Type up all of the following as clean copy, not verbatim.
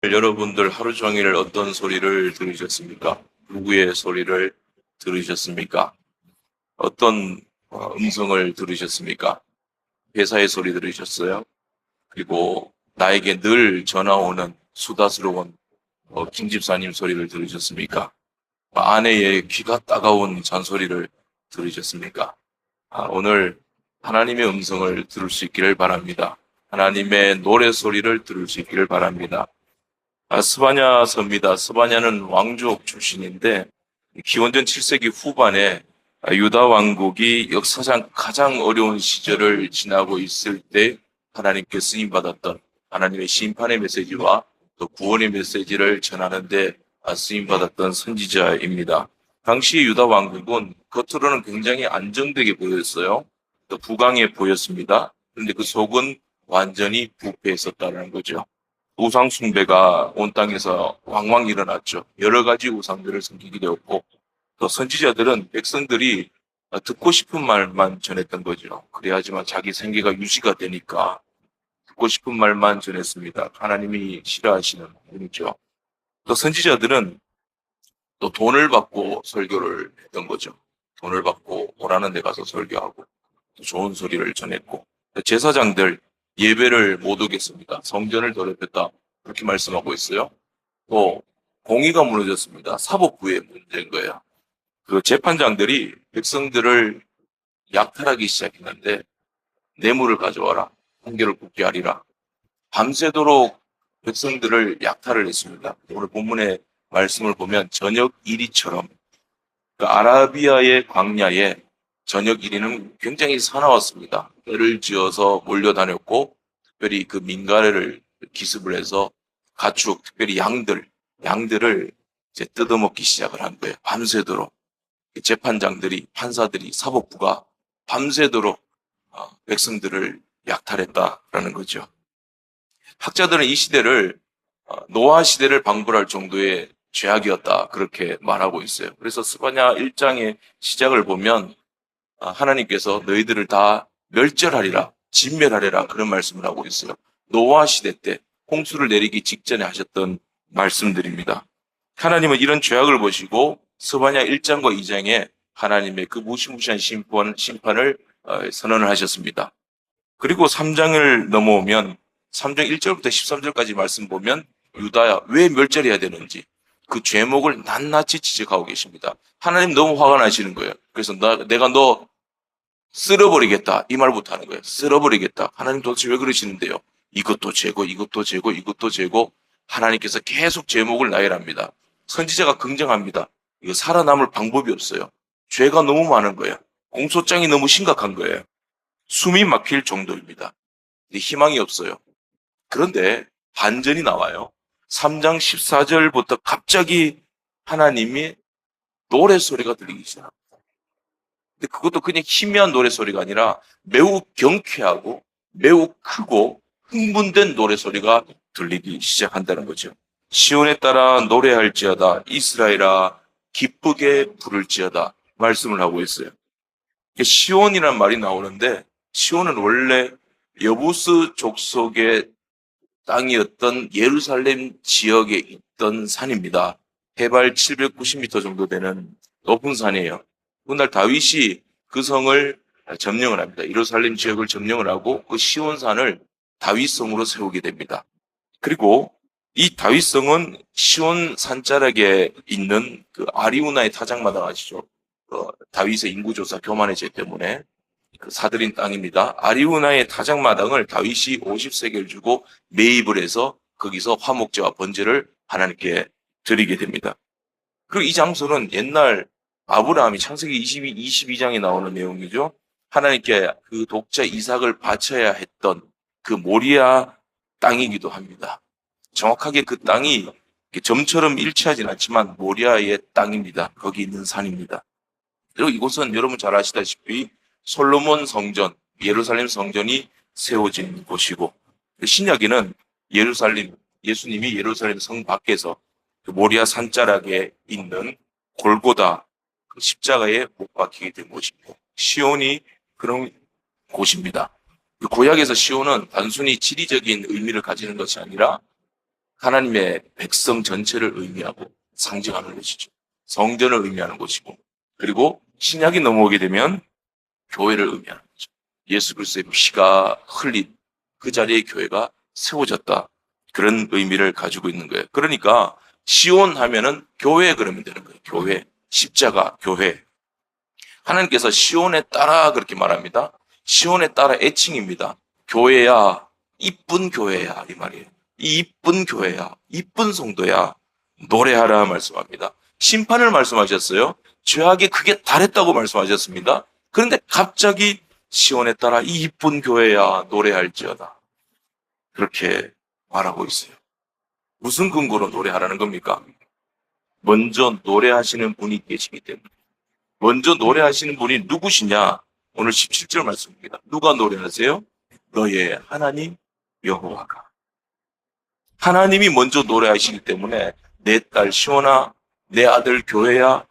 여러분들 하루 종일 어떤 소리를 들으셨습니까? 누구의 소리를 들으셨습니까? 어떤 음성을 들으셨습니까? 회사의 소리 들으셨어요? 그리고 나에게 늘 전화 오는 수다스러운 김 집사님 소리를 들으셨습니까? 아내의 귀가 따가운 잔소리를 들으셨습니까? 오늘 하나님의 음성을 들을 수 있기를 바랍니다. 하나님의 노래 소리를 들을 수 있기를 바랍니다. 스바냐 서입니다. 스바냐는 왕족 출신인데 기원전 7세기 후반에 유다 왕국이 역사상 가장 어려운 시절을 지나고 있을 때 하나님께 쓰임받았던 하나님의 심판의 메시지와 또 구원의 메시지를 전하는데 쓰임받았던 선지자입니다. 당시 유다 왕국은 겉으로는 굉장히 안정되게 보였어요. 또 부강해 보였습니다. 그런데 그 속은 완전히 부패했었다는 거죠. 우상 숭배가 온 땅에서 왕왕 일어났죠. 여러 가지 우상들을 섬기게 되었고, 또 선지자들은 백성들이 듣고 싶은 말만 전했던 거죠. 그래야지만 자기 생계가 유지가 되니까 듣고 싶은 말만 전했습니다. 하나님이 싫어하시는 분이죠. 또 선지자들은 또 돈을 받고 설교를 했던 거죠. 돈을 받고 오라는 데 가서 설교하고 또 좋은 소리를 전했고, 제사장들 예배를 못 오겠습니다. 성전을 더럽혔다. 그렇게 말씀하고 있어요. 또 공의가 무너졌습니다. 사법부의 문제인 거예요. 그 재판장들이 백성들을 약탈하기 시작했는데 뇌물을 가져와라. 판결을 굳게 하리라. 밤새도록 백성들을 약탈을 했습니다. 오늘 본문의 말씀을 보면 저녁 이리처럼 그 아라비아의 광야에 저녁 이리는 굉장히 사나웠습니다. 떼를 지어서 몰려다녔고 특별히 그 민가래를 기습을 해서 가축, 특별히 양들을 이제 뜯어먹기 시작을 한 거예요. 밤새도록 재판장들이, 판사들이, 사법부가 밤새도록 백성들을 약탈했다라는 거죠. 학자들은 이 시대를 노아 시대를 방불할 정도의 죄악이었다 그렇게 말하고 있어요. 그래서 스바냐 1장의 시작을 보면 하나님께서 너희들을 다 멸절하리라, 진멸하리라 그런 말씀을 하고 있어요. 노아 시대 때 홍수를 내리기 직전에 하셨던 말씀들입니다. 하나님은 이런 죄악을 보시고 스바냐 1장과 2장에 하나님의 그 무시무시한 심판을 선언을 하셨습니다. 그리고 3장을 넘어오면 3장 1절부터 13절까지 말씀 보면 유다야 왜 멸절해야 되는지 그 죄목을 낱낱이 지적하고 계십니다. 하나님 너무 화가 나시는 거예요. 그래서 내가 너 쓸어버리겠다 이 말부터 하는 거예요. 쓸어버리겠다. 하나님 도대체 왜 그러시는데요? 이것도 죄고 이것도 죄고 이것도 죄고 하나님께서 계속 제목을 나열합니다. 선지자가 긍정합니다. 이거 살아남을 방법이 없어요. 죄가 너무 많은 거예요. 공소장이 너무 심각한 거예요. 숨이 막힐 정도입니다. 희망이 없어요. 그런데 반전이 나와요. 3장 14절부터 갑자기 하나님이 노래소리가 들리기 시작합니다. 근데 그것도 그냥 희미한 노래소리가 아니라 매우 경쾌하고 매우 크고 흥분된 노래소리가 들리기 시작한다는 거죠. 시온에 따라 노래할지어다 이스라엘아 기쁘게 부를지어다 말씀을 하고 있어요. 시온이라는 말이 나오는데 시온은 원래 여부스 족속의 땅이었던 예루살렘 지역에 있던 산입니다. 해발 790m 정도 되는 높은 산이에요. 그날 다윗이 그 성을 점령을 합니다. 예루살렘 지역을 점령을 하고 그 시온산을 다윗성으로 세우게 됩니다. 그리고 이 다윗성은 시온 산자락에 있는 그 아리우나의 타작마당 아시죠? 다윗의 인구조사 교만의 죄 때문에 그 사들인 땅입니다. 아리우나의 타작마당을 다윗이 50세겔 주고 매입을 해서 거기서 화목제와 번제를 하나님께 드리게 됩니다. 그리고 이 장소는 옛날 아브라함이 창세기 22장에 나오는 내용이죠. 하나님께 그 독자 이삭을 바쳐야 했던 그 모리아 땅이기도 합니다. 정확하게 그 땅이 점처럼 일치하진 않지만 모리아의 땅입니다. 거기 있는 산입니다. 그리고 이곳은 여러분 잘 아시다시피 솔로몬 성전, 예루살렘 성전이 세워진 곳이고 신약에는 예수님이 예루살렘 성 밖에서 그 모리아 산자락에 있는 골고다 그 십자가에 못 박히게 된 곳이고 시온이 그런 곳입니다. 그 구약에서 시온은 단순히 지리적인 의미를 가지는 것이 아니라 하나님의 백성 전체를 의미하고 상징하는 것이죠. 성전을 의미하는 것이고, 그리고 신약이 넘어오게 되면 교회를 의미하는 거죠. 예수 그리스도의 피가 흘린 그 자리에 교회가 세워졌다. 그런 의미를 가지고 있는 거예요. 그러니까 시온 하면은 교회 그러면 되는 거예요. 교회, 십자가, 교회. 하나님께서 시온에 따라 그렇게 말합니다. 시온에 따라 애칭입니다. 교회야, 이쁜 교회야 이 말이에요. 이 이쁜 교회야, 이쁜 성도야, 노래하라 말씀합니다. 심판을 말씀하셨어요. 죄악이 크게 달했다고 말씀하셨습니다. 그런데 갑자기 시온에 따라 이 이쁜 교회야 노래할지어다 그렇게 말하고 있어요. 무슨 근거로 노래하라는 겁니까? 먼저 노래하시는 분이 계시기 때문에. 먼저 노래하시는 분이 누구시냐? 오늘 17절 말씀입니다. 누가 노래하세요? 너의 하나님 여호와가. 하나님이 먼저 노래하시기 때문에 내 딸 시온아, 내 아들 교회야,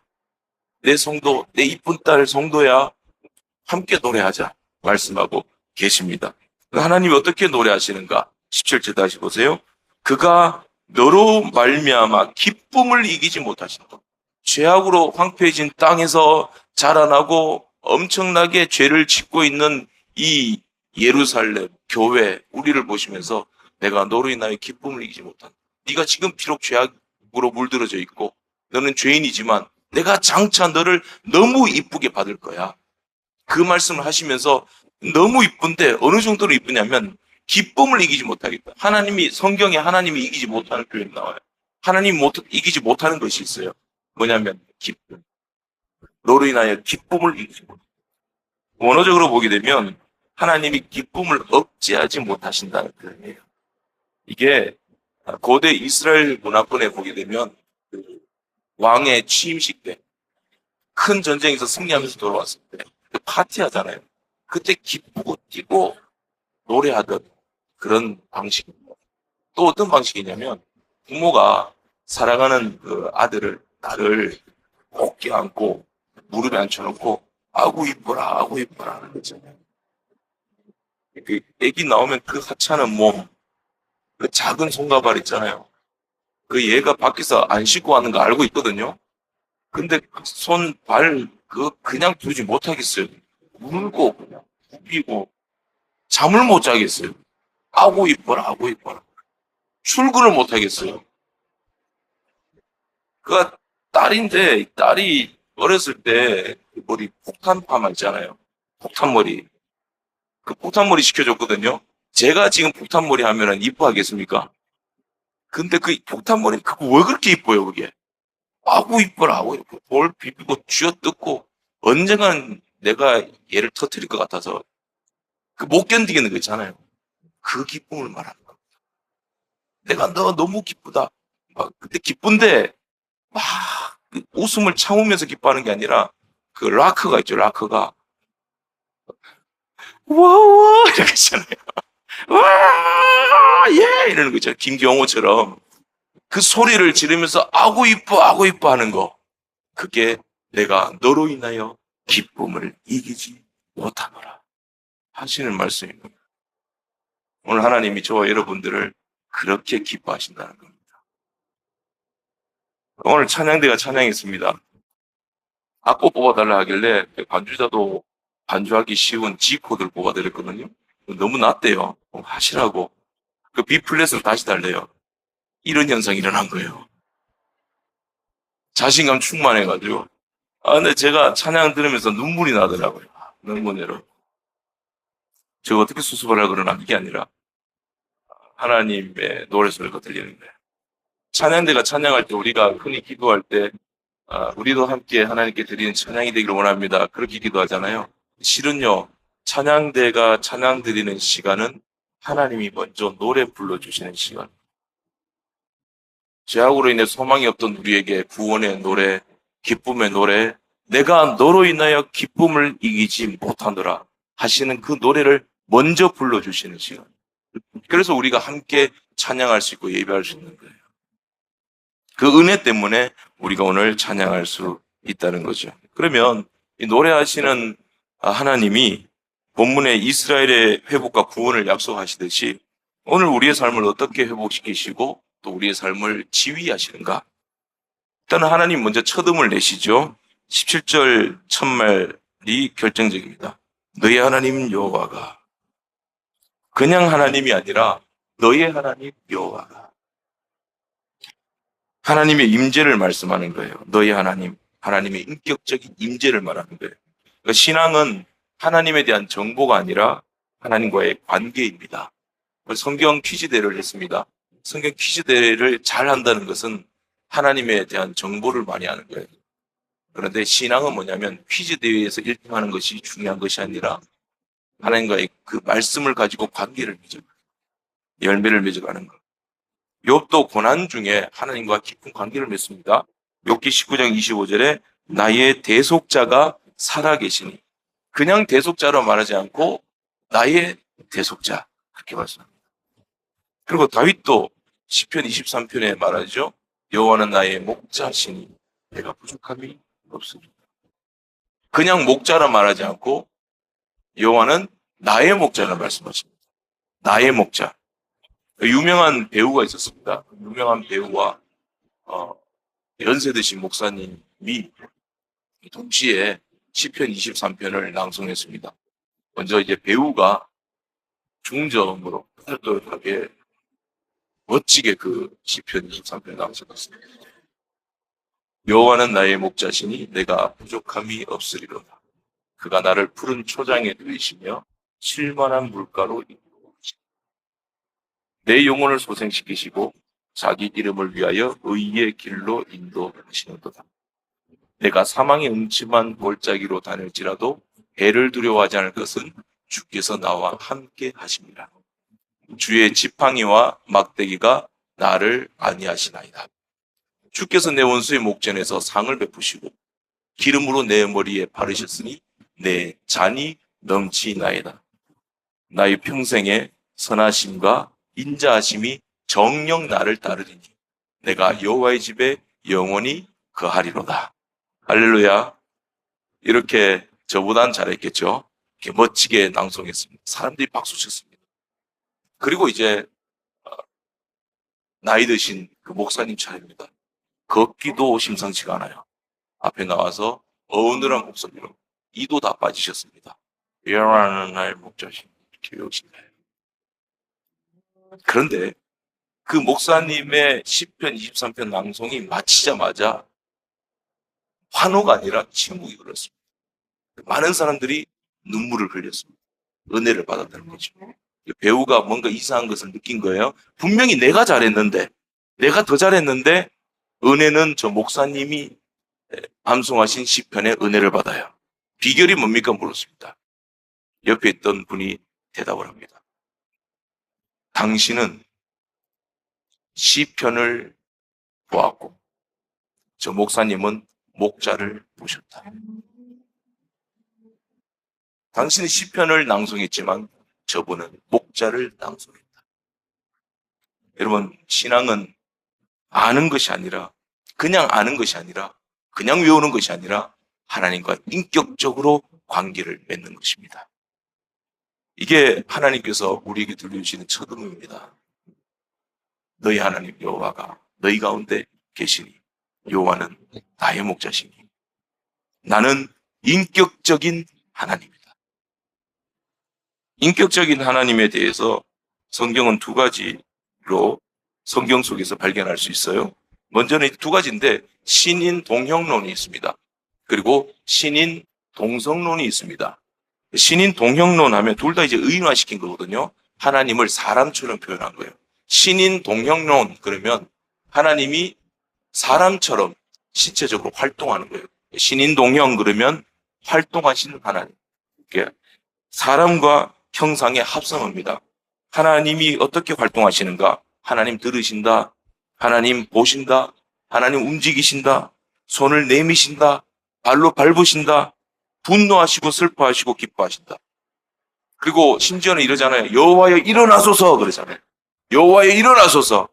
내 성도, 내 이쁜 딸 성도야, 함께 노래하자 말씀하고 계십니다. 하나님이 어떻게 노래하시는가? 17절 다시 보세요. 그가 너로 말미암아 기쁨을 이기지 못하신다. 죄악으로 황폐해진 땅에서 자라나고 엄청나게 죄를 짓고 있는 이 예루살렘 교회 우리를 보시면서 내가 너로 인하여 기쁨을 이기지 못한다. 네가 지금 비록 죄악으로 물들어져 있고 너는 죄인이지만 내가 장차 너를 너무 이쁘게 받을 거야. 그 말씀을 하시면서 너무 이쁜데 어느 정도로 이쁘냐면 기쁨을 이기지 못하겠다. 하나님이 성경에 하나님이 이기지 못하는 표현이 나와요. 하나님 이기지 못하는 것이 있어요. 뭐냐면 기쁨. 너로 인하여 기쁨을 이기지 못한다. 원어적으로 보게 되면 하나님이 기쁨을 억제하지 못하신다는 표현이에요. 이게 고대 이스라엘 문화권에 보게 되면 그 왕의 취임식 때 큰 전쟁에서 승리하면서 돌아왔을 때 파티하잖아요. 그때 기쁘고 뛰고 노래하던 그런 방식입니다. 또 어떤 방식이냐면 부모가 사랑하는 그 아들을 딸을 꼭 껴안고 무릎에 앉혀놓고 아구 이뻐라 아구 이뻐라 하는 거잖아요. 그 애기 나오면 그 하찮은 몸, 그 작은 손가발 있잖아요. 그 얘가 밖에서 안 씻고 하는 거 알고 있거든요. 근데 손, 발, 그냥 두지 못하겠어요. 울고, 그냥, 부비고, 잠을 못 자겠어요. 아고 이뻐라, 아고 이뻐라. 출근을 못 하겠어요. 그 딸인데, 딸이 어렸을 때 머리 폭탄 파마 있잖아요. 폭탄머리. 그 폭탄머리 시켜줬거든요. 제가 지금 폭탄머리 하면은 이뻐하겠습니까? 근데 그 폭탄머리, 그거 왜 그렇게 이뻐요, 그게? 아구 이뻐라, 아구 이뻐. 볼 비비고 쥐어뜯고 언젠간 내가 얘를 터뜨릴 것 같아서 그 못 견디겠는 거 있잖아요. 그 기쁨을 말하는 겁니다. 내가 너 너무 기쁘다. 막 그때 기쁜데 막 웃음을 참으면서 기뻐하는 게 아니라 그 락커가 있죠, 락커가. 와와 이렇게 있잖아요. 와 예 이러는 거 있잖아요. 김경호처럼 그 소리를 지르면서 아구 이뻐 하는 거. 그게 내가 너로 인하여 기쁨을 이기지 못하노라 하시는 말씀입니다. 오늘 하나님이 저와 여러분들을 그렇게 기뻐하신다는 겁니다. 오늘 찬양대가 찬양했습니다. 악보 뽑아달라 하길래 반주자도 반주하기 쉬운 G 코드를 뽑아드렸거든요. 너무 낮대요. 하시라고. 그 B 플랫으로 다시 달래요. 이런 현상이 일어난 거예요. 자신감 충만해가지고. 근데 제가 찬양 들으면서 눈물이 나더라고요. 눈물내로. 제가 어떻게 수습을 하려고 그러나 그게 아니라 하나님의 노래소리가 들리는 거예요. 찬양대가 찬양할 때 우리가 흔히 기도할 때 우리도 함께 하나님께 드리는 찬양이 되기를 원합니다. 그렇게 기도하잖아요. 실은요. 찬양대가 찬양 드리는 시간은 하나님이 먼저 노래 불러주시는 시간. 죄악으로 인해 소망이 없던 우리에게 구원의 노래, 기쁨의 노래, 내가 너로 인하여 기쁨을 이기지 못하노라 하시는 그 노래를 먼저 불러주시는 시간. 그래서 우리가 함께 찬양할 수 있고 예배할 수 있는 거예요. 그 은혜 때문에 우리가 오늘 찬양할 수 있다는 거죠. 그러면 이 노래하시는 하나님이 본문에 이스라엘의 회복과 구원을 약속하시듯이 오늘 우리의 삶을 어떻게 회복시키시고 또 우리의 삶을 지휘하시는가? 일단은 하나님 먼저 첫음을 내시죠. 17절 첫말이 결정적입니다. 너희 하나님 여호와가, 그냥 하나님이 아니라 너의 하나님 여호와가, 하나님의 임재를 말씀하는 거예요. 너희 하나님, 하나님의 인격적인 임재를 말하는 거예요. 그러니까 신앙은 하나님에 대한 정보가 아니라 하나님과의 관계입니다. 성경 퀴즈대를 했습니다. 성경 퀴즈대를 잘 한다는 것은 하나님에 대한 정보를 많이 하는 거예요. 그런데 신앙은 뭐냐면 퀴즈대회에서 1등하는 것이 중요한 것이 아니라 하나님과의 그 말씀을 가지고 관계를 맺어가는, 열매를 맺어가는 것. 욥도 고난 중에 하나님과 깊은 관계를 맺습니다. 욥기 19장 25절에 나의 대속자가 살아계시니, 그냥 대속자로 말하지 않고 나의 대속자, 그렇게 말씀합니다. 그리고 다윗도 시편 23편에 말하죠. 여호와는 나의 목자시니 내가 부족함이 없습니다. 그냥 목자라 말하지 않고 여호와는 나의 목자라 말씀하십니다. 나의 목자. 유명한 배우가 있었습니다. 유명한 배우와 연세 드신 목사님이 동시에 시편 23편을 낭송했습니다. 먼저 이제 배우가 중저음으로 뚜렷하게 멋지게 그 시편 23편을 낭송했습니다. 여호와는 나의 목자시니 내가 부족함이 없으리로다. 그가 나를 푸른 초장에 들이시며 쉴만한 물가로 인도하시니 내 영혼을 소생시키시고 자기 이름을 위하여 의의 길로 인도하시는도다. 내가 사망의 음침한 골짜기로 다닐지라도 해를 두려워하지 않을 것은 주께서 나와 함께 하십니다. 주의 지팡이와 막대기가 나를 안위하시나이다. 주께서 내 원수의 목전에서 상을 베푸시고 기름으로 내 머리에 바르셨으니 내 잔이 넘치나이다. 나의 평생에 선하심과 인자하심이 정녕 나를 따르리니 내가 여호와의 집에 영원히 거하리로다. 할렐루야. 이렇게 저보단 잘했겠죠. 이렇게 멋지게 낭송했습니다. 사람들이 박수 쳤습니다. 그리고 이제 나이 드신 그 목사님 차례입니다. 걷기도 심상치가 않아요. 앞에 나와서 어느한 목소리로 이도 다 빠지셨습니다. 여호와는 나의 목자시니 이렇게 외우신다. 그런데 그 목사님의 시편 23편 낭송이 마치자마자 환호가 아니라 침묵이 흘렀습니다. 많은 사람들이 눈물을 흘렸습니다. 은혜를 받았다는 거죠. 배우가 뭔가 이상한 것을 느낀 거예요. 분명히 내가 잘했는데, 내가 더 잘했는데 은혜는 저 목사님이 암송하신 시편의 은혜를 받아요. 비결이 뭡니까? 물었습니다. 옆에 있던 분이 대답을 합니다. 당신은 시편을 보았고 저 목사님은 목자를 보셨다. 당신은 시편을 낭송했지만 저분은 목자를 낭송했다. 여러분, 신앙은 아는 것이 아니라, 그냥 아는 것이 아니라, 그냥 외우는 것이 아니라 하나님과 인격적으로 관계를 맺는 것입니다. 이게 하나님께서 우리에게 들려주시는 첫 의무입니다. 너희 하나님 여호와가 너희 가운데 계시니 여호와는 나의 목자시니 나는 인격적인 하나님이다. 인격적인 하나님에 대해서 성경은 두 가지로 성경 속에서 발견할 수 있어요. 먼저는 두 가지인데 신인 동형론이 있습니다. 그리고 신인 동성론이 있습니다. 신인 동형론 하면 둘 다 이제 의인화시킨 거거든요. 하나님을 사람처럼 표현한 거예요. 신인 동형론 그러면 하나님이 사람처럼 신체적으로 활동하는 거예요. 신인 동형 그러면 활동하시는 하나님. 사람과 형상의 합성어입니다. 하나님이 어떻게 활동하시는가? 하나님 들으신다. 하나님 보신다. 하나님 움직이신다. 손을 내미신다. 발로 밟으신다. 분노하시고 슬퍼하시고 기뻐하신다. 그리고 심지어는 이러잖아요. 여호와여 일어나소서 그러잖아요. 여호와여 일어나소서.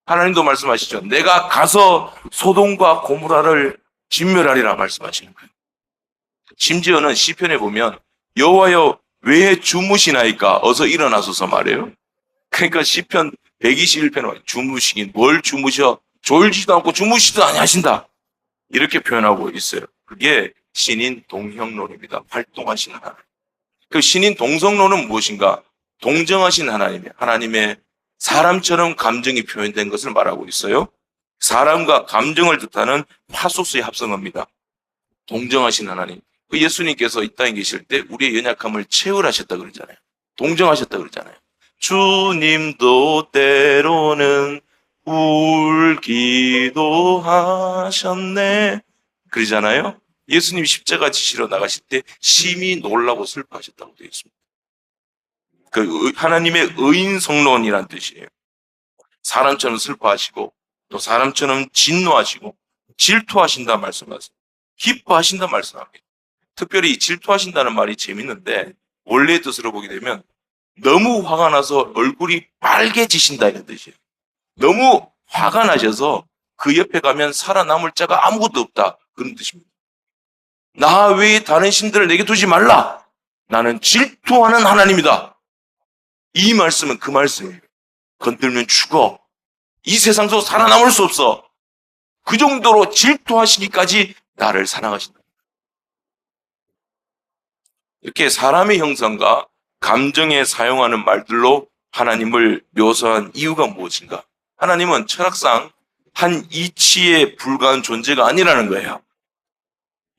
하나님도 말씀하시죠. 내가 가서 소돔과 고모라를 진멸하리라 말씀하시는 거예요. 심지어는 시편에 보면 여호와여 왜 주무시나이까 어서 일어나소서 말해요. 그러니까 시편 121편에 주무시긴 뭘 주무셔? 졸지도 않고 주무시도 아니하신다. 이렇게 표현하고 있어요. 그게 신인 동형론입니다. 활동하신 하나님. 그 신인 동성론은 무엇인가? 동정하신 하나님이에요. 하나님의 사람처럼 감정이 표현된 것을 말하고 있어요. 사람과 감정을 뜻하는 파소스의 합성어입니다. 동정하신 하나님. 그 예수님께서 이 땅에 계실 때 우리의 연약함을 체휼하셨다 그러잖아요. 동정하셨다 그러잖아요. 주님도 때로는 울기도 하셨네. 그러잖아요. 예수님이 십자가 지시러 나가실 때 심히 놀라고 슬퍼하셨다고 되어 있습니다. 그 하나님의 의인성론이란 뜻이에요. 사람처럼 슬퍼하시고 또 사람처럼 진노하시고 질투하신다 말씀하세요. 기뻐하신다 말씀합니다. 특별히 질투하신다는 말이 재밌는데 원래의 뜻으로 보게 되면 너무 화가 나서 얼굴이 빨개지신다 이런 뜻이에요. 너무 화가 나셔서 그 옆에 가면 살아남을 자가 아무것도 없다 그런 뜻입니다. 나 외에 다른 신들을 내게 두지 말라. 나는 질투하는 하나님이다. 이 말씀은 그 말씀이에요. 건들면 죽어. 이 세상 속 살아남을 수 없어. 그 정도로 질투하시기까지 나를 사랑하신다. 이렇게 사람의 형상과 감정에 사용하는 말들로 하나님을 묘사한 이유가 무엇인가? 하나님은 철학상 한 이치에 불과한 존재가 아니라는 거예요.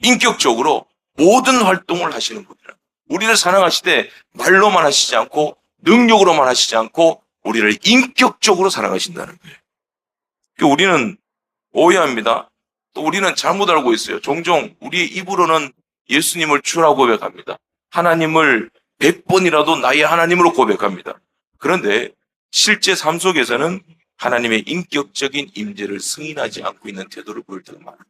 인격적으로 모든 활동을 하시는 분이라. 우리를 사랑하시되 말로만 하시지 않고 능력으로만 하시지 않고 우리를 인격적으로 사랑하신다는 거예요. 우리는 오해합니다. 또 우리는 잘못 알고 있어요. 종종 우리의 입으로는 예수님을 주라고 고백합니다. 하나님을 100번이라도 나의 하나님으로 고백합니다. 그런데 실제 삶 속에서는 하나님의 인격적인 임재를 승인하지 않고 있는 태도를 보일 때가 많아요.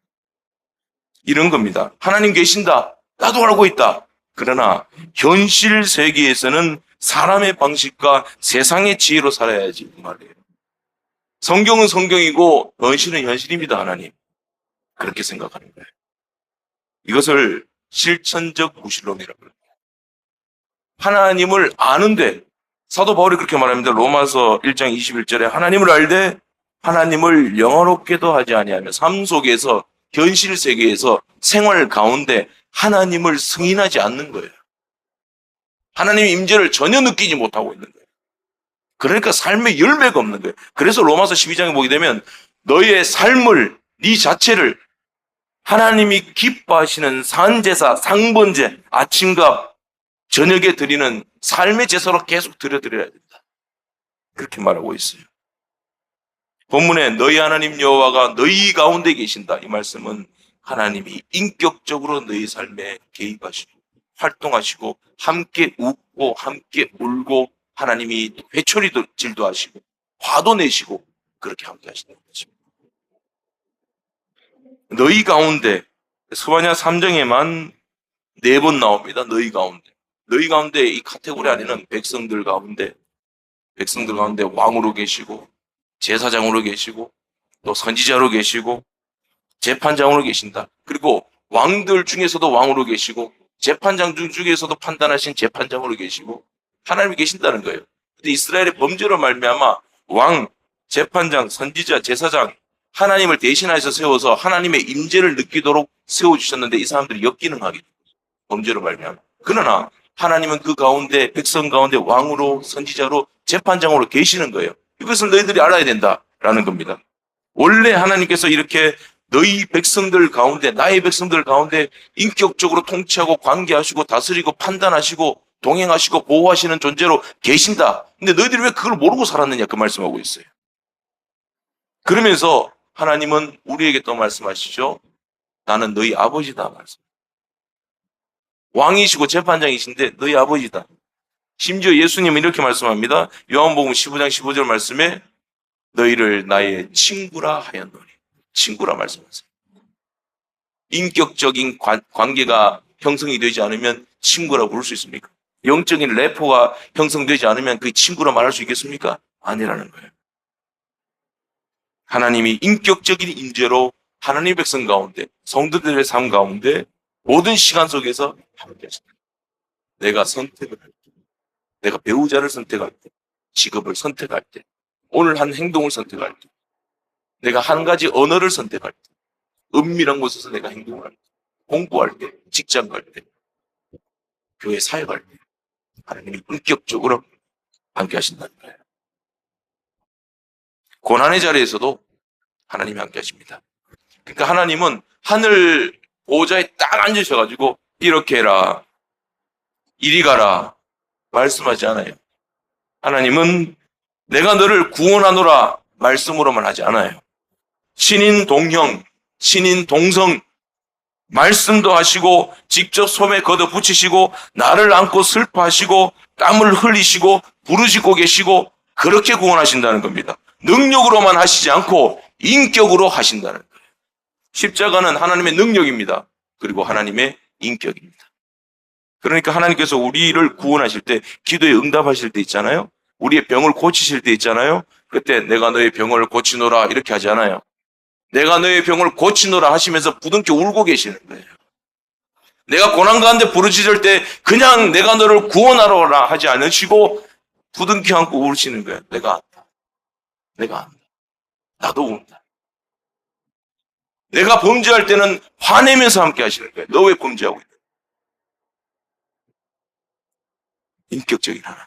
이런 겁니다. 하나님 계신다. 나도 알고 있다. 그러나 현실 세계에서는 사람의 방식과 세상의 지혜로 살아야지 그 말이에요. 성경은 성경이고 현실은 현실입니다. 하나님. 그렇게 생각하는 거예요. 이것을 실천적 무신론이라고 합니다. 하나님을 아는데 사도 바울이 그렇게 말합니다. 로마서 1장 21절에 하나님을 알되 하나님을 영화롭게도 하지 아니하며 삶 속에서 현실 세계에서 생활 가운데 하나님을 승인하지 않는 거예요. 하나님의 임재를 전혀 느끼지 못하고 있는 거예요. 그러니까 삶에 열매가 없는 거예요. 그래서 로마서 12장에 보게 되면 너의 삶을, 네 자체를 하나님이 기뻐하시는 산제사, 상번제, 아침과 저녁에 드리는 삶의 제사로 계속 드려야 된다. 그렇게 말하고 있어요. 본문에 너희 하나님 여호와가 너희 가운데 계신다. 이 말씀은 하나님이 인격적으로 너희 삶에 개입하시고 활동하시고 함께 웃고 함께 울고 하나님이 회초리질도 하시고 화도 내시고 그렇게 함께 하신다는 것입니다. 너희 가운데 스바냐 3장에만 4번 나옵니다. 너희 가운데. 너희 가운데 이 카테고리 안에는 백성들 가운데 왕으로 계시고 제사장으로 계시고 또 선지자로 계시고 재판장으로 계신다. 그리고 왕들 중에서도 왕으로 계시고 재판장 중에서도 판단하신 재판장으로 계시고 하나님이 계신다는 거예요. 근데 이스라엘의 범죄로 말미암아 왕, 재판장, 선지자, 제사장 하나님을 대신하셔서 세워서 하나님의 임재를 느끼도록 세워주셨는데 이 사람들이 역기능하게 범죄로 말미암아. 그러나 하나님은 그 가운데 백성 가운데 왕으로 선지자로 재판장으로 계시는 거예요. 이것을 너희들이 알아야 된다라는 겁니다. 원래 하나님께서 이렇게 너희 백성들 가운데 나의 백성들 가운데 인격적으로 통치하고 관계하시고 다스리고 판단하시고 동행하시고 보호하시는 존재로 계신다. 근데 너희들이 왜 그걸 모르고 살았느냐 그 말씀하고 있어요. 그러면서 하나님은 우리에게 또 말씀하시죠. 나는 너희 아버지다 말씀. 왕이시고 재판장이신데 너희 아버지다. 심지어 예수님은 이렇게 말씀합니다. 요한복음 15장 15절 말씀에 너희를 나의 친구라 하였노니. 친구라 말씀하세요. 인격적인 관계가 형성이 되지 않으면 친구라 부를 수 있습니까? 영적인 래포가 형성되지 않으면 그 친구라 말할 수 있겠습니까? 아니라는 거예요. 하나님이 인격적인 임재로 하나님의 백성 가운데 성도들의 삶 가운데 모든 시간 속에서 함께 하신다. 내가 선택을 할 때, 내가 배우자를 선택할 때, 직업을 선택할 때, 오늘 한 행동을 선택할 때, 내가 한 가지 언어를 선택할 때, 은밀한 곳에서 내가 행동을 할 때, 공부할 때, 직장 갈 때, 교회 사역할 때, 하나님이 인격적으로 함께 하신다는 거예요. 고난의 자리에서도 하나님이 함께 하십니다. 그러니까 하나님은 하늘 보좌에 딱 앉으셔가지고 이렇게 해라, 이리 가라 말씀하지 않아요. 하나님은 내가 너를 구원하노라 말씀으로만 하지 않아요. 신인 동형, 신인 동성 말씀도 하시고 직접 손에 걷어 붙이시고 나를 안고 슬퍼하시고 땀을 흘리시고 부르짖고 계시고 그렇게 구원하신다는 겁니다. 능력으로만 하시지 않고 인격으로 하신다는 거예요. 십자가는 하나님의 능력입니다. 그리고 하나님의 인격입니다. 그러니까 하나님께서 우리를 구원하실 때, 기도에 응답하실 때 있잖아요. 우리의 병을 고치실 때 있잖아요. 그때 내가 너의 병을 고치노라 이렇게 하지 않아요. 내가 너의 병을 고치노라 하시면서 부둥켜 울고 계시는 거예요. 내가 고난 가운데 부르짖을 때 그냥 내가 너를 구원하라 하지 않으시고 부둥켜 안고 울으시는 거예요. 내가 안다. 내가 안다. 나도 운다. 내가 범죄할 때는 화내면서 함께 하시는 거예요. 너 왜 범죄하고 있냐? 인격적인 하나님.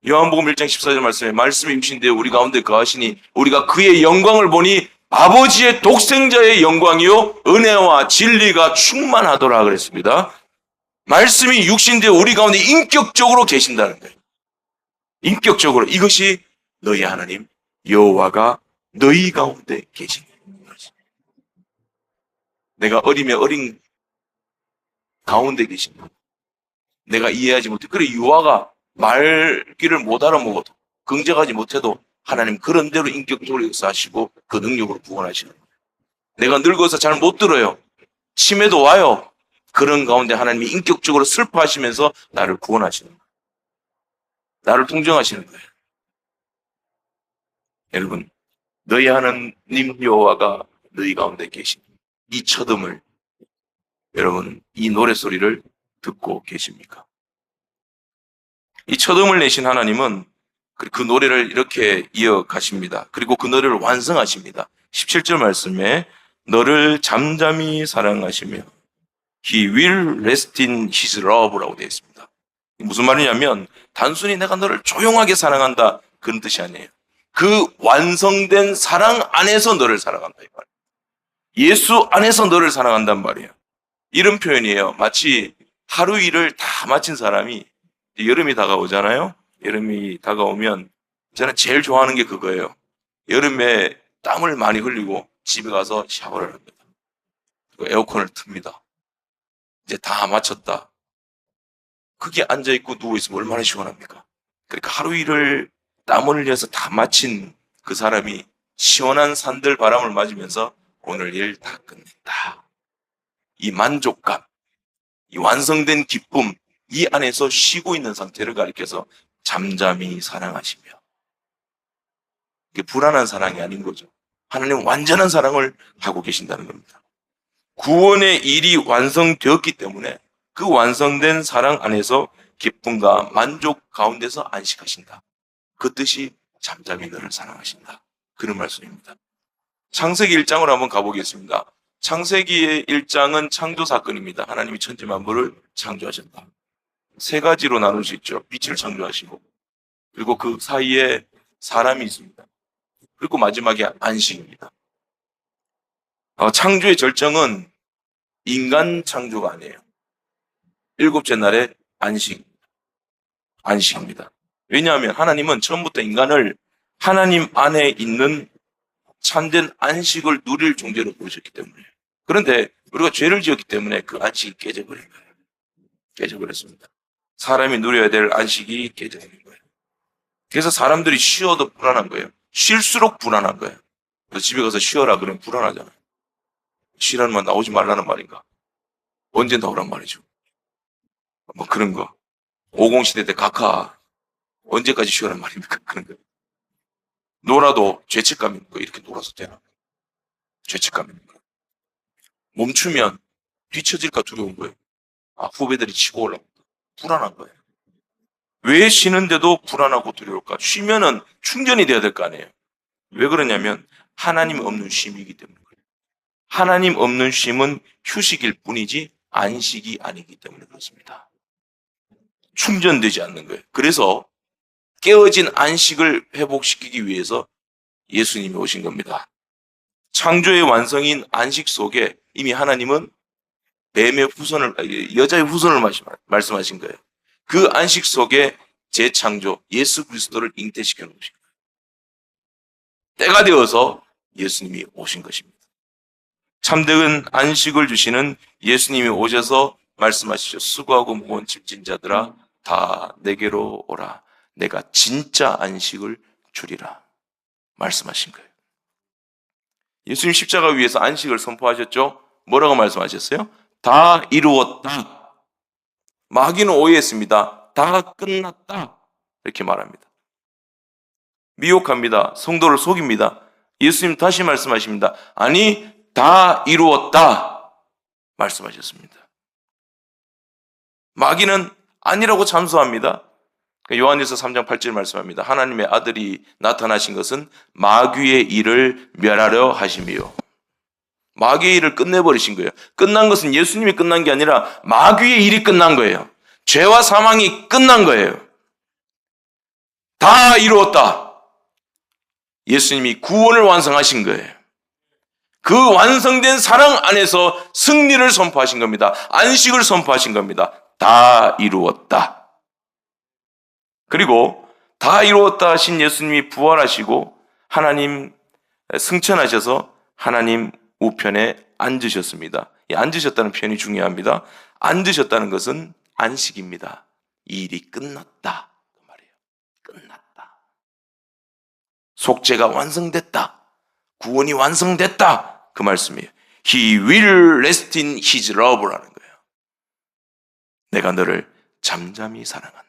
요한복음 1장 14절 말씀에 말씀이 육신되어 우리 가운데 거하시니 우리가 그의 영광을 보니 아버지의 독생자의 영광이요 은혜와 진리가 충만하더라 그랬습니다. 말씀이 육신되어 우리 가운데 인격적으로 계신다는 거예요. 인격적으로. 이것이 너희 하나님 여호와가 너희 가운데 계신 거지. 내가 어림의 어린 가운데 계신 거. 내가 이해하지 못해. 그래 유아가 말귀를 못 알아먹어도 긍정하지 못해도 하나님 그런 대로 인격적으로 역사하시고 그 능력으로 구원하시는 거예요. 내가 늙어서 잘 못 들어요. 치매도 와요. 그런 가운데 하나님이 인격적으로 슬퍼하시면서 나를 구원하시는 거예요. 나를 통정하시는 거예요. 여러분, 너희 하나님 여호와가 너희 가운데 계신 이 첫음을 여러분 이 노래소리를 듣고 계십니까? 이 첫음을 내신 하나님은 그 노래를 이렇게 이어가십니다. 그리고 그 노래를 완성하십니다. 17절 말씀에 너를 잠잠히 사랑하시며 He will rest in His love라고 되어 있습니다. 무슨 말이냐면 단순히 내가 너를 조용하게 사랑한다 그런 뜻이 아니에요. 그 완성된 사랑 안에서 너를 사랑한다 이 말이에요. 예수 안에서 너를 사랑한단 말이에요. 이런 표현이에요. 마치 하루 일을 다 마친 사람이 여름이 다가오잖아요. 여름이 다가오면 저는 제일 좋아하는 게 그거예요. 여름에 땀을 많이 흘리고 집에 가서 샤워를 합니다. 그리고 에어컨을 틉니다. 이제 다 마쳤다. 거기에 앉아있고 누워있으면 얼마나 시원합니까? 그러니까 하루 일을 땀을 흘려서 다 마친 그 사람이 시원한 산들 바람을 맞으면서 오늘 일 다 끝냈다. 이 만족감, 이 완성된 기쁨, 이 안에서 쉬고 있는 상태를 가리켜서 잠잠히 사랑하시며. 이게 불안한 사랑이 아닌 거죠. 하나님은 완전한 사랑을 하고 계신다는 겁니다. 구원의 일이 완성되었기 때문에 그 완성된 사랑 안에서 기쁨과 만족 가운데서 안식하신다. 그 뜻이 잠잠히 너를 사랑하신다. 그런 말씀입니다. 창세기 1장으로 한번 가보겠습니다. 창세기의 1장은 창조 사건입니다. 하나님이 천지 만물을 창조하셨다. 세 가지로 나눌 수 있죠. 빛을 창조하시고, 그리고 그 사이에 사람이 있습니다. 그리고 마지막에 안식입니다. 창조의 절정은 인간 창조가 아니에요. 일곱째 날에 안식입니다. 왜냐하면 하나님은 처음부터 인간을 하나님 안에 있는 참된 안식을 누릴 존재로 보셨기 때문에. 그런데 우리가 죄를 지었기 때문에 그 안식이 깨져버린 거예요. 깨져버렸습니다. 사람이 누려야 될 안식이 깨져버린 거예요. 그래서 사람들이 쉬어도 불안한 거예요. 쉴수록 불안한 거예요. 그래서 집에 가서 쉬어라 그러면 불안하잖아요. 쉬라는 말 나오지 말라는 말인가? 언제 나오란 말이죠. 뭐 그런 거. 50시대 때 각하 언제까지 쉬어란 말입니까? 그런 거. 놀아도 죄책감 있는 거. 이렇게 놀아서 되나? 죄책감 있는 거. 멈추면 뒤처질까 두려운 거예요. 후배들이 치고 올라온다. 불안한 거예요. 왜 쉬는데도 불안하고 두려울까? 쉬면은 충전이 돼야 될 거 아니에요. 왜 그러냐면 하나님 없는 쉼이기 때문에 그래요. 하나님 없는 쉼은 휴식일 뿐이지 안식이 아니기 때문에 그렇습니다. 충전되지 않는 거예요. 그래서 깨어진 안식을 회복시키기 위해서 예수님이 오신 겁니다. 창조의 완성인 안식 속에 이미 하나님은 여자의 후손을 말씀하신 거예요. 그 안식 속에 재창조, 예수 그리스도를 잉태시켜 놓으신 거예요. 때가 되어서 예수님이 오신 것입니다. 참된 안식을 주시는 예수님이 오셔서 말씀하시죠. 수고하고 무거운 짐진 자들아 다 내게로 오라. 내가 진짜 안식을 주리라. 말씀하신 거예요. 예수님 십자가 위에서 안식을 선포하셨죠? 뭐라고 말씀하셨어요? 다 이루었다. 마귀는 오해했습니다. 다 끝났다. 이렇게 말합니다. 미혹합니다. 성도를 속입니다. 예수님 다시 말씀하십니다. 아니, 다 이루었다. 말씀하셨습니다. 마귀는 아니라고 잠수합니다. 요한일서 3장 8절 말씀합니다. 하나님의 아들이 나타나신 것은 마귀의 일을 멸하려 하심이요. 마귀의 일을 끝내버리신 거예요. 끝난 것은 예수님이 끝난 게 아니라 마귀의 일이 끝난 거예요. 죄와 사망이 끝난 거예요. 다 이루었다. 예수님이 구원을 완성하신 거예요. 그 완성된 사랑 안에서 승리를 선포하신 겁니다. 안식을 선포하신 겁니다. 다 이루었다. 그리고 다 이루었다 하신 예수님이 부활하시고 하나님 승천하셔서 하나님 우편에 앉으셨습니다. 이 앉으셨다는 표현이 중요합니다. 앉으셨다는 것은 안식입니다. 이 일이 끝났다. 그 말이에요. 끝났다. 속죄가 완성됐다. 구원이 완성됐다. 그 말씀이에요. He will rest in his love라는 거예요. 내가 너를 잠잠히 사랑한다.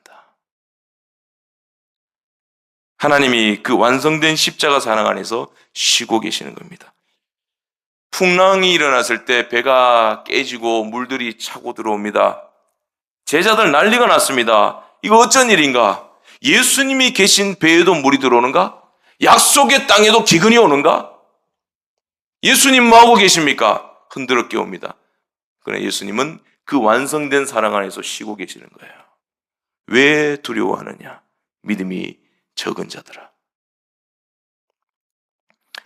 하나님이 그 완성된 십자가 사랑 안에서 쉬고 계시는 겁니다. 풍랑이 일어났을 때 배가 깨지고 물들이 차고 들어옵니다. 제자들 난리가 났습니다. 이거 어쩐 일인가? 예수님이 계신 배에도 물이 들어오는가? 약속의 땅에도 기근이 오는가? 예수님 뭐하고 계십니까? 흔들어 깨웁니다. 그러나 예수님은 그 완성된 사랑 안에서 쉬고 계시는 거예요. 왜 두려워하느냐? 믿음이 적은 자들아.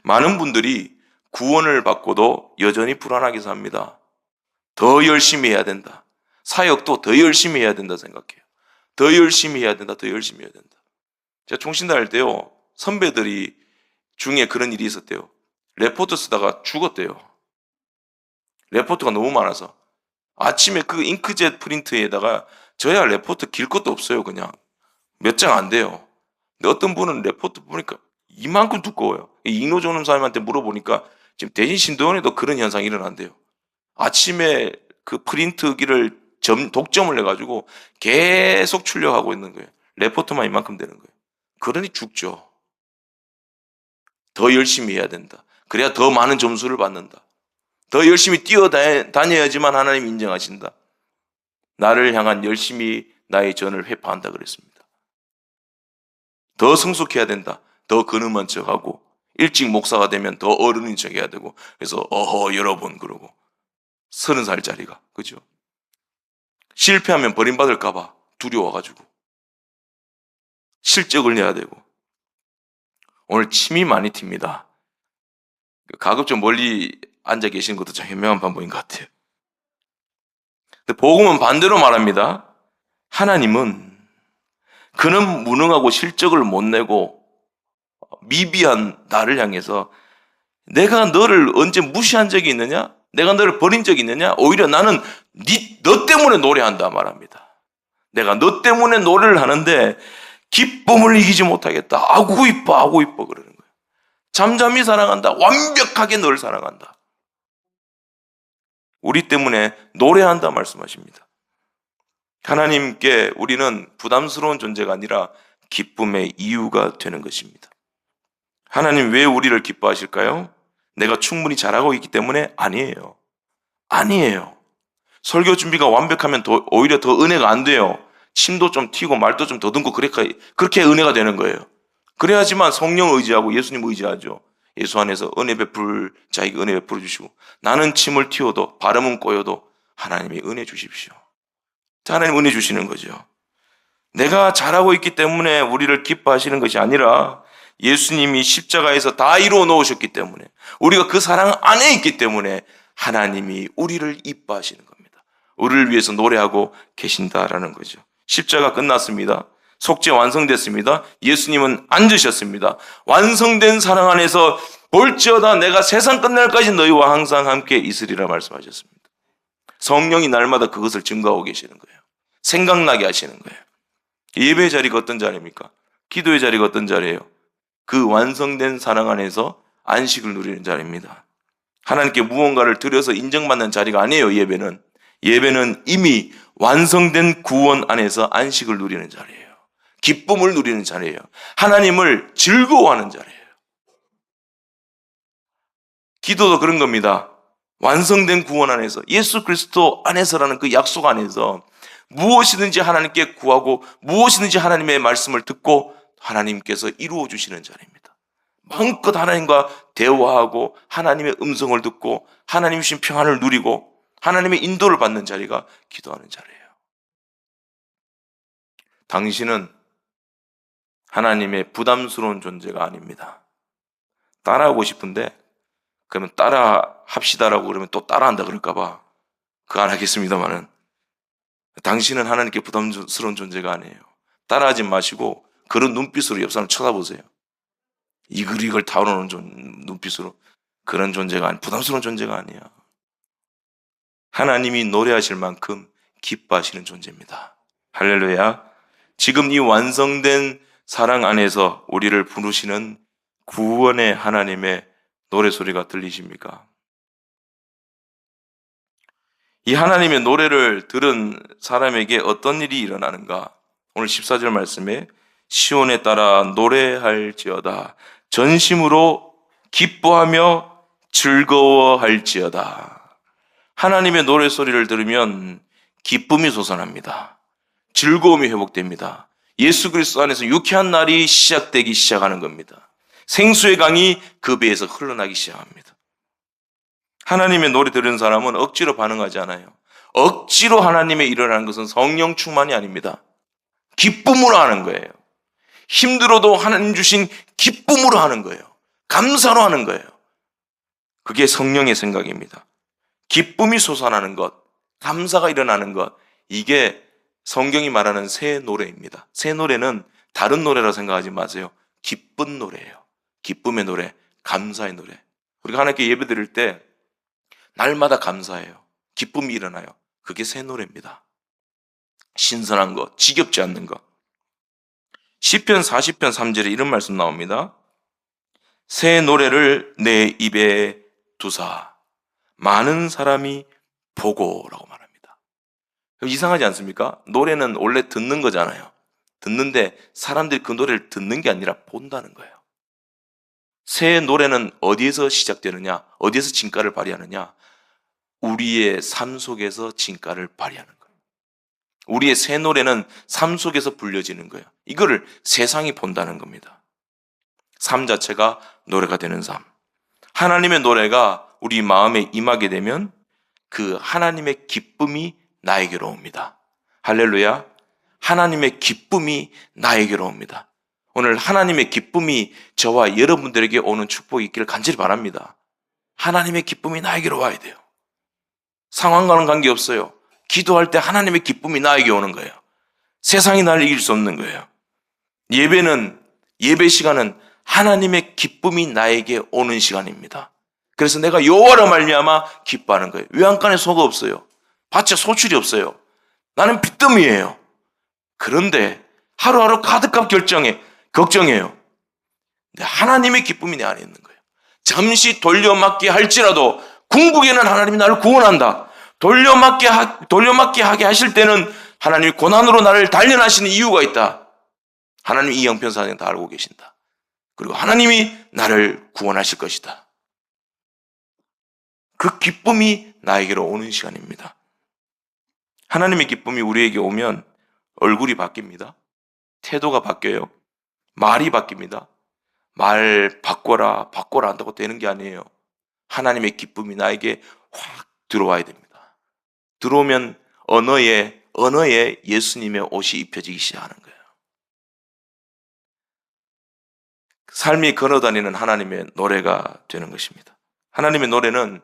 많은 분들이 구원을 받고도 여전히 불안하게 삽니다. 더 열심히 해야 된다. 사역도 더 열심히 해야 된다 생각해요. 더 열심히 해야 된다. 더 열심히 해야 된다. 제가 총신 다닐 때요. 선배들이 중에 그런 일이 있었대요. 레포트 쓰다가 죽었대요. 레포트가 너무 많아서. 아침에 그 잉크젯 프린트에다가 저야 레포트 길 것도 없어요. 그냥 몇 장 안 돼요. 근데 어떤 분은 레포트 보니까 이만큼 두꺼워요. 인호조 오는 사람한테 물어보니까 지금 대진 신도원에도 그런 현상이 일어난대요. 아침에 그 프린트기를 독점을 해가지고 계속 출력하고 있는 거예요. 레포트만 이만큼 되는 거예요. 그러니 죽죠. 더 열심히 해야 된다. 그래야 더 많은 점수를 받는다. 더 열심히 뛰어다녀야지만 하나님 인정하신다. 나를 향한 열심히 나의 전을 회파한다 그랬습니다. 더 성숙해야 된다. 더 근엄한 척하고 일찍 목사가 되면 더 어른인 척해야 되고 그래서 어허 여러분 그러고 30살짜리가 그죠? 실패하면 버림받을까 봐 두려워가지고 실적을 내야 되고 오늘 침이 많이 튑니다. 가급적 멀리 앉아 계시는 것도 참 현명한 방법인 것 같아요. 근데 복음은 반대로 말합니다. 하나님은 그는 무능하고 실적을 못 내고 미비한 나를 향해서 내가 너를 언제 무시한 적이 있느냐? 내가 너를 버린 적이 있느냐? 오히려 나는 너 때문에 노래한다 말합니다. 내가 너 때문에 노래를 하는데 기쁨을 이기지 못하겠다. 아구 이뻐 그러는 거예요. 잠잠히 사랑한다. 완벽하게 널 사랑한다. 우리 때문에 노래한다 말씀하십니다. 하나님께 우리는 부담스러운 존재가 아니라 기쁨의 이유가 되는 것입니다. 하나님 왜 우리를 기뻐하실까요? 내가 충분히 잘하고 있기 때문에? 아니에요. 설교 준비가 완벽하면 오히려 더 은혜가 안 돼요. 침도 좀 튀고 말도 좀 더듬고 그렇게 은혜가 되는 거예요. 그래야지만 성령 의지하고 예수님 의지하죠. 예수 안에서 은혜 베풀 자에게 은혜 베풀어 주시고, 나는 침을 튀어도 발음은 꼬여도 하나님이 은혜 주십시오. 하나님 은혜 주시는 거죠. 내가 잘하고 있기 때문에 우리를 기뻐하시는 것이 아니라 예수님이 십자가에서 다 이루어 놓으셨기 때문에, 우리가 그 사랑 안에 있기 때문에 하나님이 우리를 이뻐하시는 겁니다. 우리를 위해서 노래하고 계신다라는 거죠. 십자가 끝났습니다. 속죄 완성됐습니다. 예수님은 앉으셨습니다. 완성된 사랑 안에서 볼지어다 내가 세상 끝날까지 너희와 항상 함께 있으리라 말씀하셨습니다. 성령이 날마다 그것을 증거하고 계시는 거예요. 생각나게 하시는 거예요. 예배의 자리가 어떤 자리입니까? 기도의 자리가 어떤 자리예요? 그 완성된 사랑 안에서 안식을 누리는 자리입니다. 하나님께 무언가를 드려서 인정받는 자리가 아니에요. 예배는 이미 완성된 구원 안에서 안식을 누리는 자리예요. 기쁨을 누리는 자리예요. 하나님을 즐거워하는 자리예요. 기도도 그런 겁니다. 완성된 구원 안에서, 예수 그리스도 안에서라는 그 약속 안에서 무엇이든지 하나님께 구하고 무엇이든지 하나님의 말씀을 듣고 하나님께서 이루어 주시는 자리입니다. 마음껏 하나님과 대화하고 하나님의 음성을 듣고 하나님 주신 평안을 누리고 하나님의 인도를 받는 자리가 기도하는 자리예요. 당신은 하나님의 부담스러운 존재가 아닙니다. 따라하고 싶은데 그러면 따라 합시다라고 그러면 또 따라한다 그럴까봐 그거 안 하겠습니다만은, 당신은 하나님께 부담스러운 존재가 아니에요. 따라하지 마시고 그런 눈빛으로 옆 사람 쳐다보세요. 이글 타오르는 눈빛으로. 그런 존재가 부담스러운 존재가 아니야. 하나님이 노래하실 만큼 기뻐하시는 존재입니다. 할렐루야. 지금 이 완성된 사랑 안에서 우리를 부르시는 구원의 하나님의 노래소리가 들리십니까? 이 하나님의 노래를 들은 사람에게 어떤 일이 일어나는가? 오늘 14절 말씀에 시온에 따라 노래할지어다, 전심으로 기뻐하며 즐거워할지어다. 하나님의 노래소리를 들으면 기쁨이 솟아납니다. 즐거움이 회복됩니다. 예수 그리스도 안에서 유쾌한 날이 시작되기 시작하는 겁니다. 생수의 강이 그 배에서 흘러나기 시작합니다. 하나님의 노래 들은 사람은 억지로 반응하지 않아요. 억지로 하나님의 일어나는 것은 성령 충만이 아닙니다. 기쁨으로 하는 거예요. 힘들어도 하나님 주신 기쁨으로 하는 거예요. 감사로 하는 거예요. 그게 성령의 생각입니다. 기쁨이 솟아나는 것, 감사가 일어나는 것, 이게 성경이 말하는 새 노래입니다. 새 노래는 다른 노래라 생각하지 마세요. 기쁜 노래예요. 기쁨의 노래, 감사의 노래. 우리가 하나님께 예배 드릴 때 날마다 감사해요. 기쁨이 일어나요. 그게 새 노래입니다. 신선한 것, 지겹지 않는 것. 시편 40편 3절에 이런 말씀 나옵니다. 새 노래를 내 입에 두사 많은 사람이 보고라고 말합니다. 이상하지 않습니까? 노래는 원래 듣는 거잖아요. 듣는데 사람들이 그 노래를 듣는 게 아니라 본다는 거예요. 새 노래는 어디에서 시작되느냐? 어디에서 진가를 발휘하느냐? 우리의 삶 속에서 진가를 발휘하는 거예요. 우리의 새 노래는 삶 속에서 불려지는 거예요. 이거를 세상이 본다는 겁니다. 삶 자체가 노래가 되는 삶. 하나님의 노래가 우리 마음에 임하게 되면 그 하나님의 기쁨이 나에게로 옵니다. 할렐루야. 하나님의 기쁨이 나에게로 옵니다. 오늘 하나님의 기쁨이 저와 여러분들에게 오는 축복이 있기를 간절히 바랍니다. 하나님의 기쁨이 나에게로 와야 돼요. 상황과는 관계없어요. 기도할 때 하나님의 기쁨이 나에게 오는 거예요. 세상이 나를 이길 수 없는 거예요. 예배 시간은 하나님의 기쁨이 나에게 오는 시간입니다. 그래서 내가 여호와로 말미암아 기뻐하는 거예요. 외양간에 소가 없어요. 밭에 소출이 없어요. 나는 빚더미예요. 그런데 하루하루 카드값 걱정해요. 근데 하나님의 기쁨이 내 안에 있는 거예요. 잠시 돌려막기 할지라도 궁극에는 하나님이 나를 구원한다. 돌려막기 하게 하실 때는 하나님이 고난으로 나를 단련하시는 이유가 있다. 하나님이 이 형편사정을 다 알고 계신다. 그리고 하나님이 나를 구원하실 것이다. 그 기쁨이 나에게로 오는 시간입니다. 하나님의 기쁨이 우리에게 오면 얼굴이 바뀝니다. 태도가 바뀌어요. 말이 바뀝니다. 말 바꿔라 한다고 되는 게 아니에요. 하나님의 기쁨이 나에게 확 들어와야 됩니다. 들어오면 언어에 예수님의 옷이 입혀지기 시작하는 거예요. 삶이 걸어다니는 하나님의 노래가 되는 것입니다. 하나님의 노래는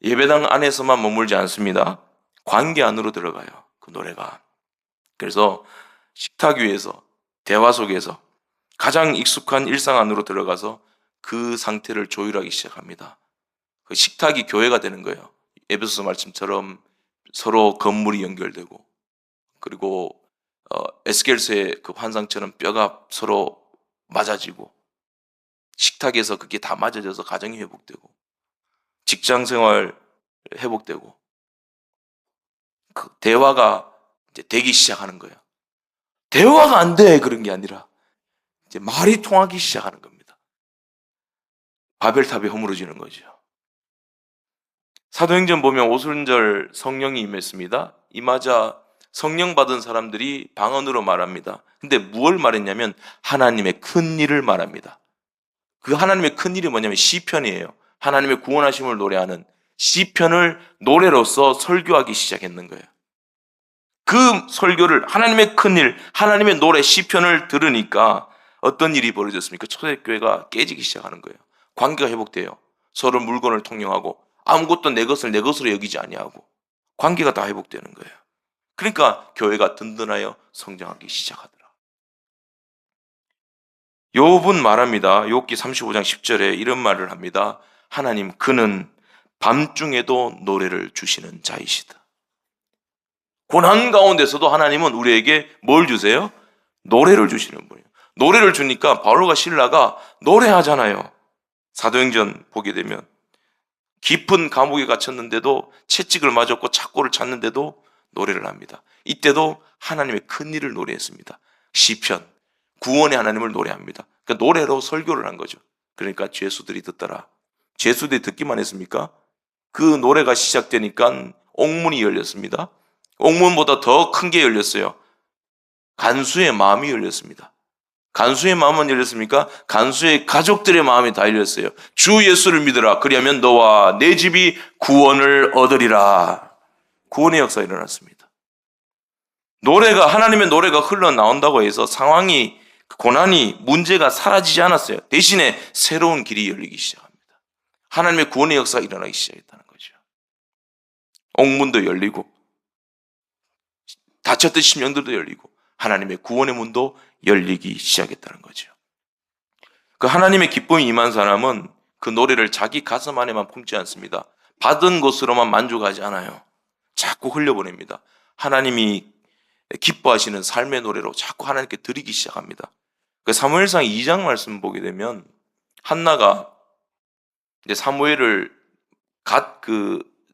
예배당 안에서만 머물지 않습니다. 관계 안으로 들어가요. 그 노래가. 그래서 식탁 위에서, 대화 속에서 가장 익숙한 일상 안으로 들어가서 그 상태를 조율하기 시작합니다. 그 식탁이 교회가 되는 거예요. 에베소서 말씀처럼 서로 건물이 연결되고, 그리고 에스겔서의 그 환상처럼 뼈가 서로 맞아지고, 식탁에서 그게 다 맞아져서 가정이 회복되고, 직장 생활 회복되고, 그 대화가 이제 되기 시작하는 거예요. 대화가 안 돼 그런 게 아니라 이제 말이 통하기 시작하는 겁니다. 바벨탑이 허물어지는 거죠. 사도행전 보면 오순절 성령이 임했습니다. 임하자 성령 받은 사람들이 방언으로 말합니다. 근데 무엇을 말했냐면 하나님의 큰 일을 말합니다. 그 하나님의 큰 일이 뭐냐면 시편이에요. 하나님의 구원하심을 노래하는 시편을 노래로서 설교하기 시작했는 거예요. 그 설교를 하나님의 큰 일, 하나님의 노래 시편을 들으니까 어떤 일이 벌어졌습니까? 초대교회가 깨지기 시작하는 거예요. 관계가 회복돼요. 서로 물건을 통용하고 아무것도 내 것을 내 것으로 여기지 아니하고 관계가 다 회복되는 거예요. 그러니까 교회가 든든하여 성장하기 시작하더라. 욥은 말합니다. 욥기 35장 10절에 이런 말을 합니다. 하나님 그는 밤중에도 노래를 주시는 자이시다. 고난 가운데서도 하나님은 우리에게 뭘 주세요? 노래를 주시는 분이에요. 노래를 주니까 바울과 실라가 노래하잖아요. 사도행전 보게 되면 깊은 감옥에 gat혔는데도 채찍을 맞았고 착고를 찾는데도 노래를 합니다. 이때도 하나님의 큰 일을 노래했습니다. 시편, 구원의 하나님을 노래합니다. 그러니까 노래로 설교를 한 거죠. 그러니까 죄수들이 듣더라. 죄수들이 듣기만 했습니까? 그 노래가 시작되니까 옥문이 열렸습니다. 옥문보다 더 큰 게 열렸어요. 간수의 마음이 열렸습니다. 간수의 마음은 열렸습니까? 간수의 가족들의 마음이 다 열렸어요. 주 예수를 믿으라. 그리하면 너와 내 집이 구원을 얻으리라. 구원의 역사가 일어났습니다. 노래가, 하나님의 노래가 흘러나온다고 해서 상황이, 고난이, 문제가 사라지지 않았어요. 대신에 새로운 길이 열리기 시작합니다. 하나님의 구원의 역사가 일어나기 시작했다는 거죠. 옥문도 열리고 닫혔던 심령들도 열리고 하나님의 구원의 문도 열리기 시작했다는 거죠. 그 하나님의 기쁨이 임한 사람은 그 노래를 자기 가슴 안에만 품지 않습니다. 받은 것으로만 만족하지 않아요. 자꾸 흘려보냅니다. 하나님이 기뻐하시는 삶의 노래로 자꾸 하나님께 드리기 시작합니다. 그 사무엘상 2장 말씀 보게 되면 한나가 이제 사무엘을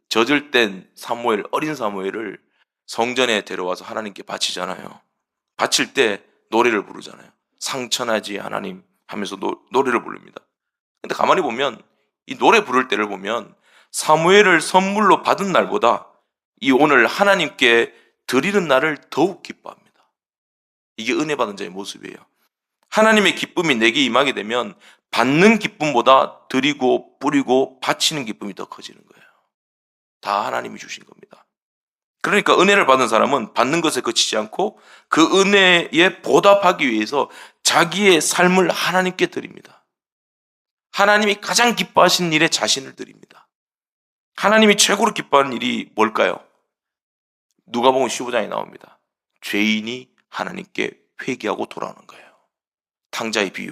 젖을 땐 사무엘, 어린 사무엘을 성전에 데려와서 하나님께 바치잖아요. 바칠 때 노래를 부르잖아요. 상천하지 하나님 하면서 노래를 부릅니다. 근데 가만히 보면 이 노래 부를 때를 보면 사무엘을 선물로 받은 날보다 이 오늘 하나님께 드리는 날을 더욱 기뻐합니다. 이게 은혜 받은 자의 모습이에요. 하나님의 기쁨이 내게 임하게 되면 받는 기쁨보다 드리고 뿌리고 바치는 기쁨이 더 커지는 거예요. 다 하나님이 주신 겁니다. 그러니까 은혜를 받은 사람은 받는 것에 그치지 않고 그 은혜에 보답하기 위해서 자기의 삶을 하나님께 드립니다. 하나님이 가장 기뻐하시는 일에 자신을 드립니다. 하나님이 최고로 기뻐하는 일이 뭘까요? 누가복음 15장에 나옵니다. 죄인이 하나님께 회개하고 돌아오는 거예요. 탕자의 비유.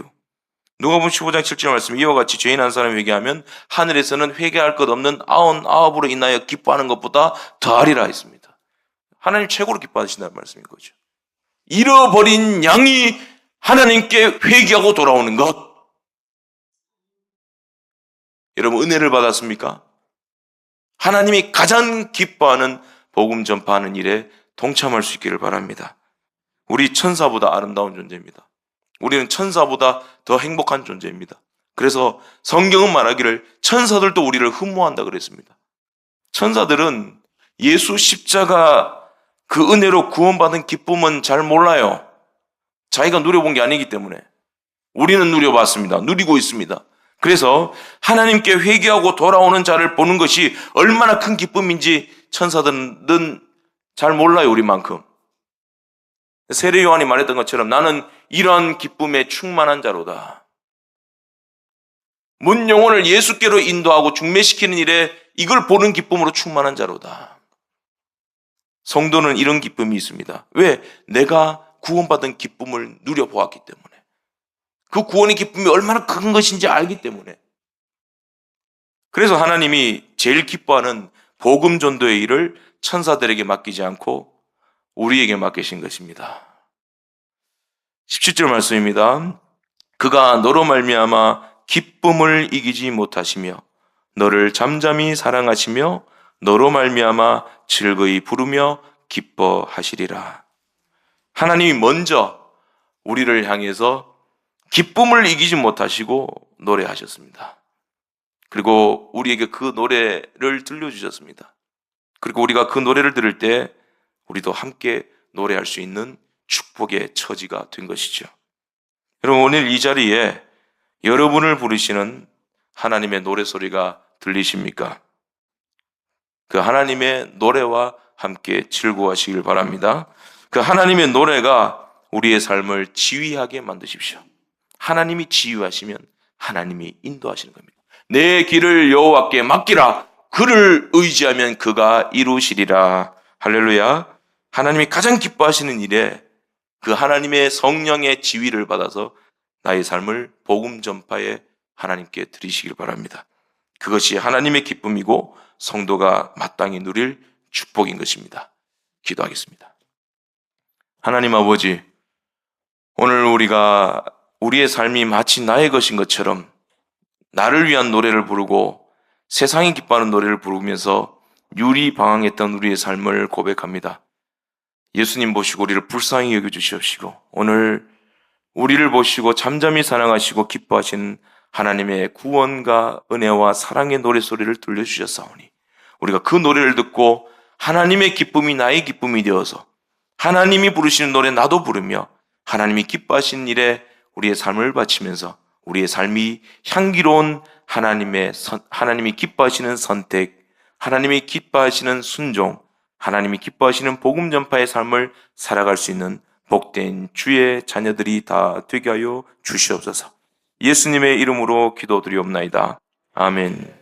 누가복음 15장 7절 말씀, 이와 같이 죄인 한 사람이 회개하면 하늘에서는 회개할 것 없는 99으로 인하여 기뻐하는 것보다 더하리라 했습니다. 하나님 최고로 기뻐하신다는 말씀인 거죠. 잃어버린 양이 하나님께 회개하고 돌아오는 것. 여러분 은혜를 받았습니까? 하나님이 가장 기뻐하는 복음 전파하는 일에 동참할 수 있기를 바랍니다. 우리 천사보다 아름다운 존재입니다. 우리는 천사보다 더 행복한 존재입니다. 그래서 성경은 말하기를 천사들도 우리를 흠모한다 그랬습니다. 천사들은 예수 십자가 그 은혜로 구원받은 기쁨은 잘 몰라요. 자기가 누려본 게 아니기 때문에. 우리는 누려봤습니다. 누리고 있습니다. 그래서 하나님께 회개하고 돌아오는 자를 보는 것이 얼마나 큰 기쁨인지 천사들은 잘 몰라요, 우리만큼. 세례 요한이 말했던 것처럼 나는 이러한 기쁨에 충만한 자로다. 문 영혼을 예수께로 인도하고 중매시키는 일에 이걸 보는 기쁨으로 충만한 자로다. 성도는 이런 기쁨이 있습니다. 왜? 내가 구원받은 기쁨을 누려보았기 때문에. 그 구원의 기쁨이 얼마나 큰 것인지 알기 때문에. 그래서 하나님이 제일 기뻐하는 복음 전도의 일을 천사들에게 맡기지 않고 우리에게 맡기신 것입니다. 17절 말씀입니다. 그가 너로 말미암아 기쁨을 이기지 못하시며 너를 잠잠히 사랑하시며 너로 말미암아 즐거이 부르며 기뻐하시리라. 하나님이 먼저 우리를 향해서 기쁨을 이기지 못하시고 노래하셨습니다. 그리고 우리에게 그 노래를 들려주셨습니다. 그리고 우리가 그 노래를 들을 때 우리도 함께 노래할 수 있는 축복의 처지가 된 것이죠. 여러분, 오늘 이 자리에 여러분을 부르시는 하나님의 노래소리가 들리십니까? 그 하나님의 노래와 함께 즐거워하시길 바랍니다. 그 하나님의 노래가 우리의 삶을 지휘하게 만드십시오. 하나님이 지휘하시면 하나님이 인도하시는 겁니다. 내 길을 여호와께 맡기라. 그를 의지하면 그가 이루시리라. 할렐루야. 하나님이 가장 기뻐하시는 일에 그 하나님의 성령의 지휘를 받아서 나의 삶을 복음 전파에 하나님께 드리시길 바랍니다. 그것이 하나님의 기쁨이고 성도가 마땅히 누릴 축복인 것입니다. 기도하겠습니다. 하나님 아버지, 오늘 우리가 우리의 삶이 마치 나의 것인 것처럼 나를 위한 노래를 부르고 세상이 기뻐하는 노래를 부르면서 유리방황했던 우리의 삶을 고백합니다. 예수님 보시고 우리를 불쌍히 여겨주시옵시고 오늘 우리를 보시고 잠잠히 사랑하시고 기뻐하시는 하나님의 구원과 은혜와 사랑의 노래소리를 들려주셨사오니 우리가 그 노래를 듣고 하나님의 기쁨이 나의 기쁨이 되어서 하나님이 부르시는 노래 나도 부르며 하나님이 기뻐하시는 일에 우리의 삶을 바치면서 우리의 삶이 향기로운 하나님이 기뻐하시는 선택, 하나님이 기뻐하시는 순종, 하나님이 기뻐하시는 복음 전파의 삶을 살아갈 수 있는 복된 주의 자녀들이 다 되게 하여 주시옵소서. 예수님의 이름으로 기도드리옵나이다. 아멘.